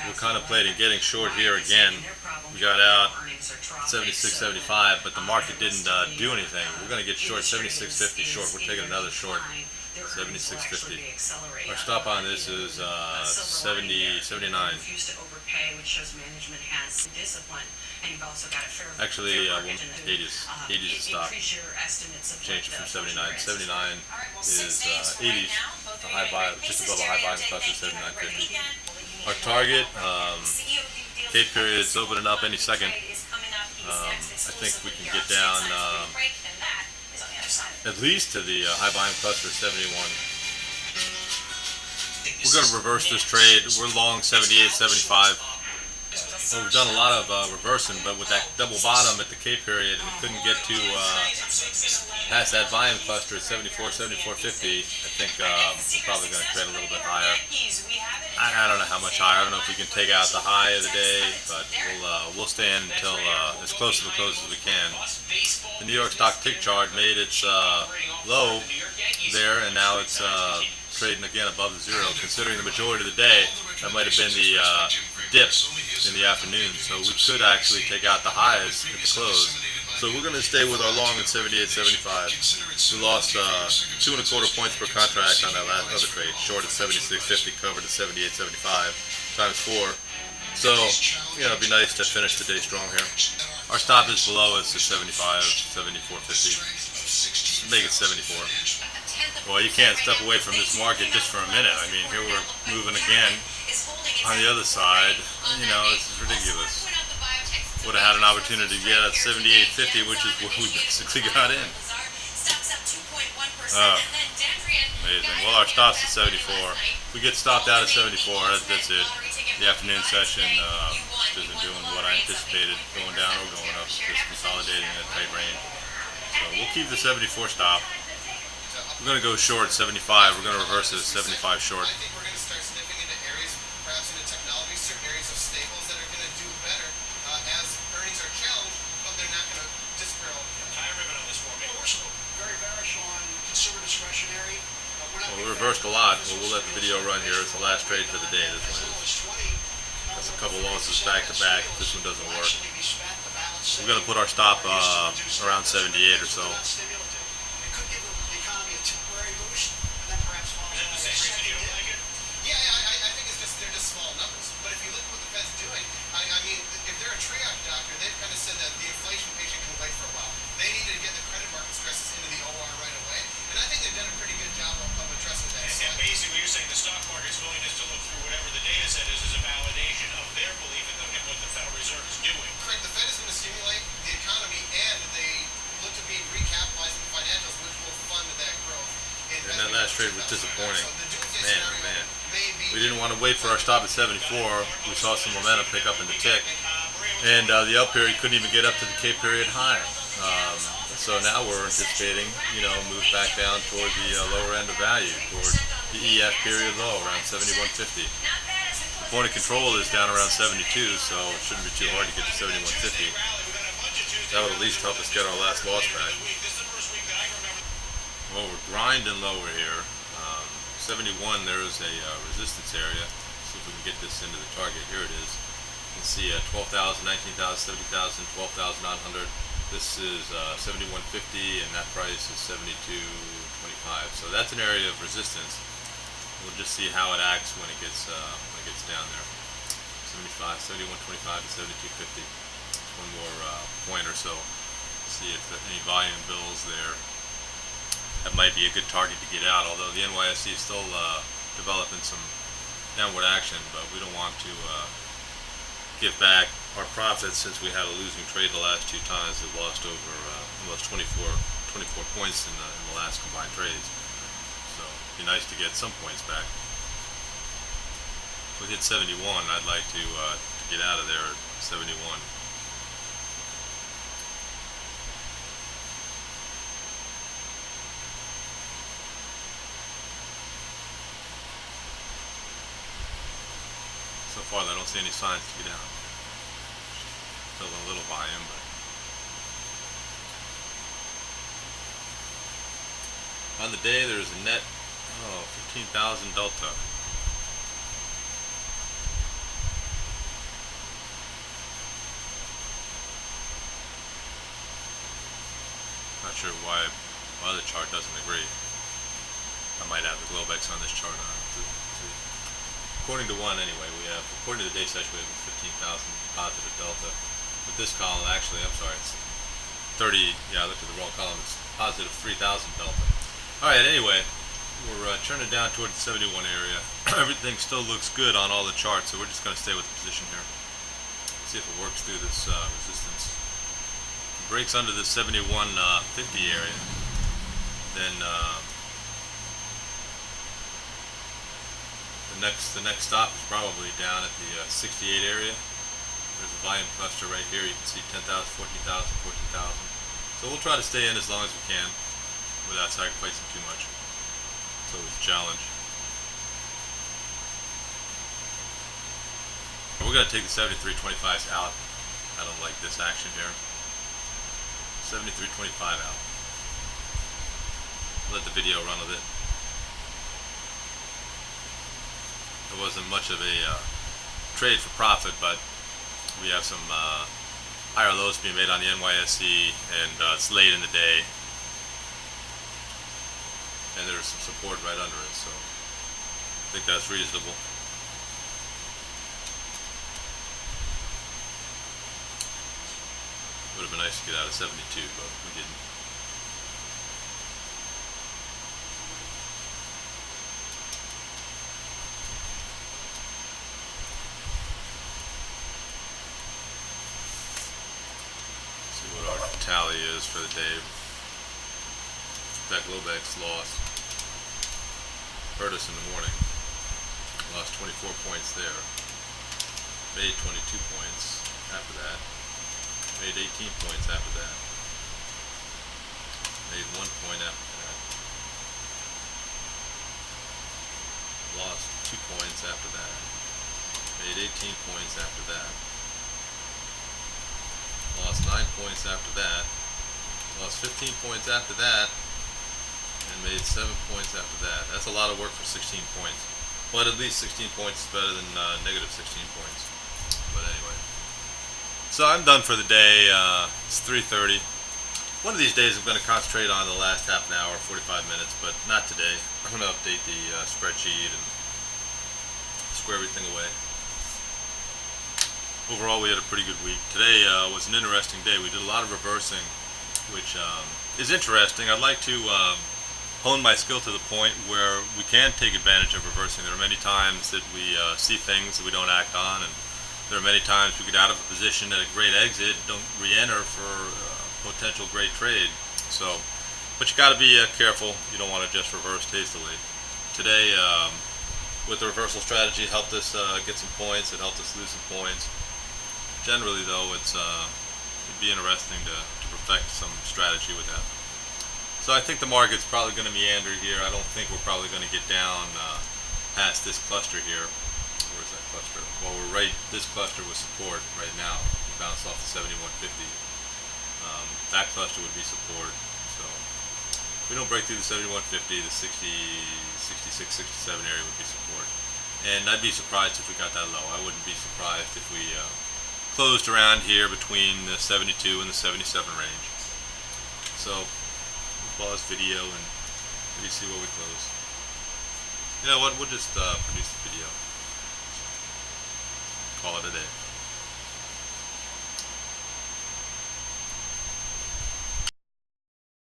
we're contemplating getting short here again. We got out 76.75, but the market didn't do anything. We're going to get short 76.50 short. We're taking another short 76.50. Our stop on this is 79. Actually, 80s. 80s is stop. Change it from 79. 79 is 80s. The high buy, just above a high buying cluster, 79.50. Our target, tape period is opening up any second. I think we can get down at least to the high buying cluster 71. We're going to reverse this trade. We're long 78.75. Well, we've done a lot of reversing, but with that double bottom at the K period, and we couldn't get to past that volume cluster at 74, 74.50. I think we're probably going to trade a little bit higher. I don't know how much higher. I don't know if we can take out the high of the day, but we'll stay in until as close to the close as we can. The New York Stock tick chart made its low there, and now it's trading again above the zero. Considering the majority of the day, that might have been the dip in the afternoon, so we could actually take out the highs at the close. So we're going to stay with our long at 78.75. We lost 2 1/4 points per contract on that last other trade. Short at 76.50, covered at 78.75 times 4. So, you know, it'd be nice to finish the day strong here. Our stop is below us at 75, 74.50. Make it 74. Well, you can't step away from this market just for a minute. I mean, here we're moving again on the other side. You know, this is ridiculous. Would have had an opportunity to get at 78.50, which is where we basically got in. Amazing. Well, our stop's at 74. If we get stopped out at 74, that's it. The afternoon session just isn't doing what I anticipated, going down or going up, just consolidating in a tight range. So we'll keep the 74 stop. We're going to go short 75. We're going to reverse it at 75 short. I think we're going to start sniffing into areas, perhaps into technology, certain areas of staples that are going to do better as earnings are challenged, but they're not going to disappear all the time. Time ribbon on this one. We're still very bearish on consumer discretionary. Well, we reversed a lot, but we'll let the video run here. It's the last trade for the day. This one is. That's a couple losses back to back. This one doesn't work. We're going to put our stop around 78 or so. Basically, you're saying the stock market's willingness to look through whatever the data set is a validation of their belief in what the Federal Reserve is doing. Correct. The Fed is going to stimulate the economy, and they look to be recapitalizing the financials, which will fund that growth. And that last trade was disappointing. Man, oh man. We didn't want to wait for our stop at 74. We saw some momentum pick up in the tick. And the up period couldn't even get up to the K period high. So now we're anticipating, you know, move back down toward the lower end of value, toward the EF period low, around 71.50. The point of control is down around 72, so it shouldn't be too hard to get to 71.50. That would at least help us get our last loss back. Well, we're grinding lower here. 71, there is a resistance area. See if we can get this into the target. Here it is. You can see 12,000, 19,000, 70,000, 12,900. This is 71.50, and that price is 72.25. So that's an area of resistance. We'll just see how it acts when it gets down there. 71.25 to 72.50. One more point or so. See if any volume bills there. That might be a good target to get out. Although the NYSE is still developing some downward action, but we don't want to give back our profits since we had a losing trade the last 2 times. We lost over almost 24 points in the last combined trades. So it'd be nice to get some points back. If we hit 71, I'd like to get out of there at 71. So far, I don't see any signs to get out. Still a little volume, but on the day there's a net 15,000 delta. Not sure why the chart doesn't agree. I might have the Globex on this chart on to see. According to one anyway, according to the day session, we have a 15,000 positive delta. With this column, actually, I'm sorry, it's 30, yeah, I looked at the wrong column, it's positive 3,000 delta. Alright, anyway, we're turning down toward the 71 area. Everything still looks good on all the charts, so we're just going to stay with the position here. See if it works through this resistance. If it breaks under the 71.50 area, then the next stop is probably down at the 68 area. There's a volume cluster right here. You can see 10,000, 14,000, 14,000. So we'll try to stay in as long as we can without sacrificing too much. It's always a challenge. We're going to take the 73.25s out. I don't like this action here. 73.25 out. Let the video run with it. It wasn't much of a trade for profit, but we have some higher lows being made on the NYSE, and it's late in the day, and there's some support right under it, so I think that's reasonable. Would have been nice to get out of 72, but we didn't. Tally is for the day. That Globex loss hurt us in the morning. Lost 24 points there. Made 22 points after that. Made 18 points after that. Made 1 point after that. Lost 2 points after that. Made 18 points after that. Lost 9 points after that, lost 15 points after that, and made 7 points after that. That's a lot of work for 16 points. But at least 16 points is better than negative 16 points. But anyway. So I'm done for the day. It's 3:30. One of these days I'm going to concentrate on the last half an hour, 45 minutes, but not today. I'm going to update the spreadsheet and square everything away. Overall, we had a pretty good week. Today was an interesting day. We did a lot of reversing, which is interesting. I'd like to hone my skill to the point where we can take advantage of reversing. There are many times that we see things that we don't act on, and there are many times we get out of a position at a great exit, don't re-enter for a potential great trade. So, but you got to be careful. You don't want to just reverse hastily. Today, with the reversal strategy, it helped us get some points. It helped us lose some points. Generally, though, it'd be interesting to perfect some strategy with that. So I think the market's probably going to meander here. I don't think we're probably going to get down past this cluster here. Where's that cluster? Well, this cluster was support right now. We bounced off the 71.50. That cluster would be support. So if we don't break through the 71.50, the 60, 66, 67 area would be support. And I'd be surprised if we got that low. I wouldn't be surprised if we closed around here between the 72 and the 77 range. So we'll pause video and maybe see where we close. You know what? We'll just produce the video. Call it a day.